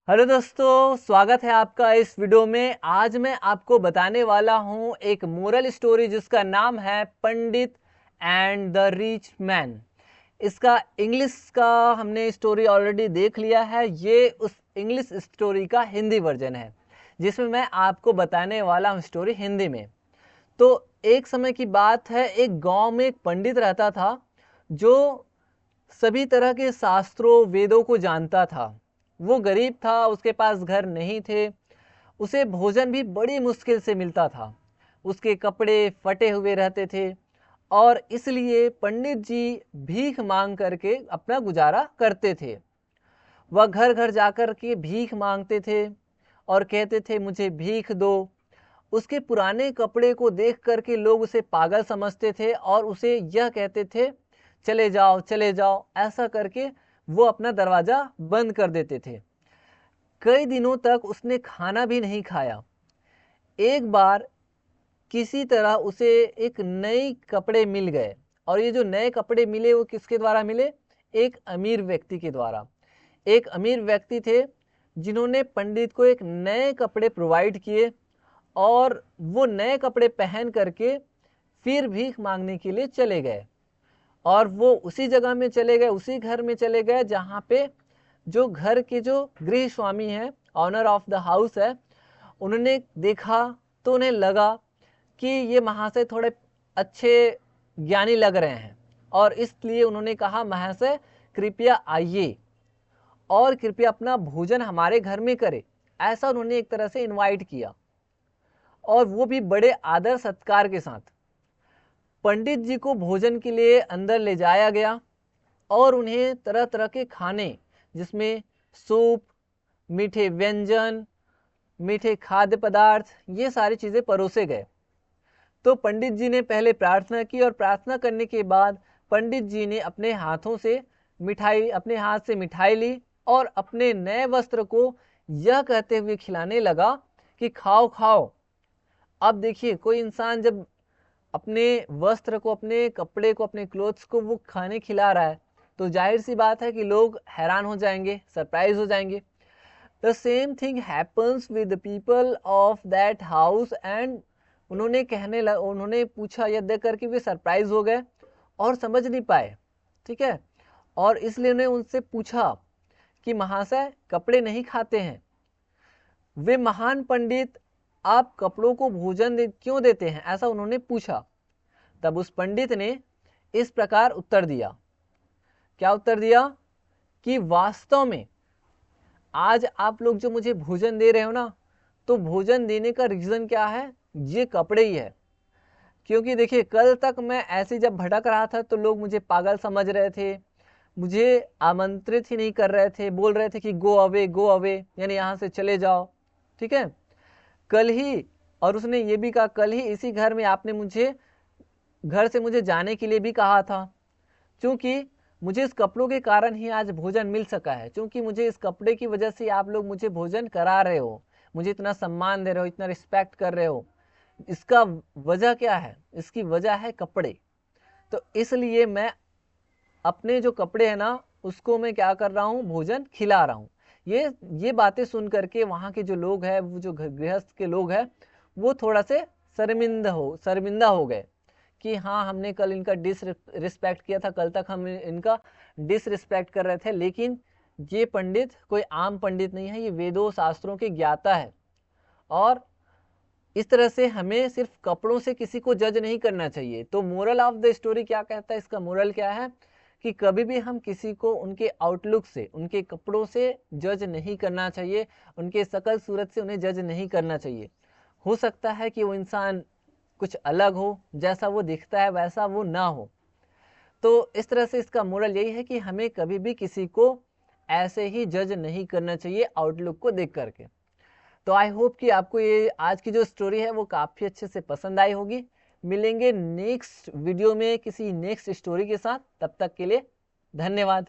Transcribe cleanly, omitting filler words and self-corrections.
Hello दोस्तों, स्वागत है आपका इस वीडियो में। आज मैं आपको बताने वाला हूं एक मोरल स्टोरी जिसका नाम है पंडित एंड द रिच मैन। इसका इंग्लिश का हमने स्टोरी ऑलरेडी देख लिया है। ये उस इंग्लिश स्टोरी का हिंदी वर्जन है जिसमें मैं आपको बताने वाला हूं स्टोरी हिंदी में। तो एक समय की बात है, एक गांव में एक पंडित रहता था जो सभी तरह के शास्त्रों वेदों को जानता था। वो गरीब था, उसके पास घर नहीं थे, उसे भोजन भी बड़ी मुश्किल से मिलता था, उसके कपड़े फटे हुए रहते थे और इसलिए पंडित जी भीख मांग करके अपना गुजारा करते थे। वह घर घर जाकर के भीख मांगते थे और कहते थे मुझे भीख दो। उसके पुराने कपड़े को देख करके लोग उसे पागल समझते थे और उसे यह कहते थे चले जाओ चले जाओ। ऐसा करके वो अपना दरवाज़ा बंद कर देते थे। कई दिनों तक उसने खाना भी नहीं खाया। एक बार किसी तरह उसे एक नए कपड़े मिल गए और ये जो नए कपड़े मिले वो किसके द्वारा मिले? एक अमीर व्यक्ति के द्वारा। एक अमीर व्यक्ति थे जिन्होंने पंडित को एक नए कपड़े प्रोवाइड किए और वो नए कपड़े पहन करके फिर भीख मांगने के लिए चले गए। और वो उसी जगह में चले गए, उसी घर में चले गए जहाँ पे जो घर के जो गृह स्वामी हैं, ऑनर ऑफ द हाउस है, उन्होंने देखा तो उन्हें लगा कि ये महाशय थोड़े अच्छे ज्ञानी लग रहे हैं और इसलिए उन्होंने कहा महाशय कृपया आइए और कृपया अपना भोजन हमारे घर में करें। ऐसा उन्होंने एक तरह से इनवाइट किया और वो भी बड़े आदर सत्कार के साथ। पंडित जी को भोजन के लिए अंदर ले जाया गया और उन्हें तरह तरह के खाने जिसमें सूप, मीठे व्यंजन, मीठे खाद्य पदार्थ, ये सारी चीज़ें परोसे गए। तो पंडित जी ने पहले प्रार्थना की और प्रार्थना करने के बाद पंडित जी ने अपने हाथों से मिठाई, अपने हाथ से मिठाई ली और अपने नए वस्त्र को यह कहते हुए खिलाने लगा कि खाओ खाओ। अब देखिए, कोई इंसान जब अपने वस्त्र को, अपने कपड़े को, अपने क्लोथ्स को वो खाने खिला रहा है तो जाहिर सी बात है कि लोग हैरान हो जाएंगे, सरप्राइज हो जाएंगे। The same thing happens with the people of that house and उन्होंने पूछा, यह देख करके वे सरप्राइज हो गए और समझ नहीं पाए। ठीक है, और इसलिए उन्हें उनसे पूछा कि महाशय कपड़े नहीं खाते हैं, वे महान पंडित, आप कपड़ों को भोजन क्यों देते हैं? ऐसा उन्होंने पूछा। तब उस पंडित ने इस प्रकार उत्तर दिया। क्या उत्तर दिया? कि वास्तव में आज आप लोग जो मुझे भोजन दे रहे हो ना, तो भोजन देने का रीज़न क्या है? ये कपड़े ही है। क्योंकि देखिए, कल तक मैं ऐसे जब भटक रहा था तो लोग मुझे पागल समझ रहे थे, मुझे आमंत्रित ही नहीं कर रहे थे, बोल रहे थे कि गो अवे, यानी यहाँ से चले जाओ। ठीक है, कल ही, और उसने ये भी कहा कल ही इसी घर में आपने मुझे घर से मुझे जाने के लिए भी कहा था। क्योंकि मुझे इस कपड़ों के कारण ही आज भोजन मिल सका है, क्योंकि मुझे इस कपड़े की वजह से आप लोग मुझे भोजन करा रहे हो, मुझे इतना सम्मान दे रहे हो, इतना रिस्पेक्ट कर रहे हो। इसका वजह क्या है? इसकी वजह है कपड़े। तो इसलिए मैं अपने जो कपड़े हैं ना, उसको मैं क्या कर रहा हूँ? भोजन खिला रहा हूँ। ये बातें सुन करके वहाँ के जो लोग हैं, वो जो गृहस्थ के लोग हैं, वो थोड़ा से शर्मिंदा हो गए कि हाँ, हमने कल इनका डिसरिस्पेक्ट किया था, कल तक हम इनका डिसरिस्पेक्ट कर रहे थे, लेकिन ये पंडित कोई आम पंडित नहीं है, ये वेदों शास्त्रों के ज्ञाता है। और इस तरह से हमें सिर्फ कपड़ों से किसी को जज नहीं करना चाहिए। तो मोरल ऑफ द स्टोरी क्या कहता है? इसका मोरल क्या है कि कभी भी हम किसी को उनके आउटलुक से, उनके कपड़ों से जज नहीं करना चाहिए, उनके शकल सूरत से उन्हें जज नहीं करना चाहिए। हो सकता है कि वो इंसान कुछ अलग हो, जैसा वो दिखता है वैसा वो ना हो। तो इस तरह से इसका मोरल यही है कि हमें कभी भी किसी को ऐसे ही जज नहीं करना चाहिए आउटलुक को देख करके। तो आई होप कि आपको ये आज की जो स्टोरी है वो काफ़ी अच्छे से पसंद आई होगी। मिलेंगे नेक्स्ट वीडियो में किसी नेक्स्ट स्टोरी के साथ, तब तक के लिए धन्यवाद।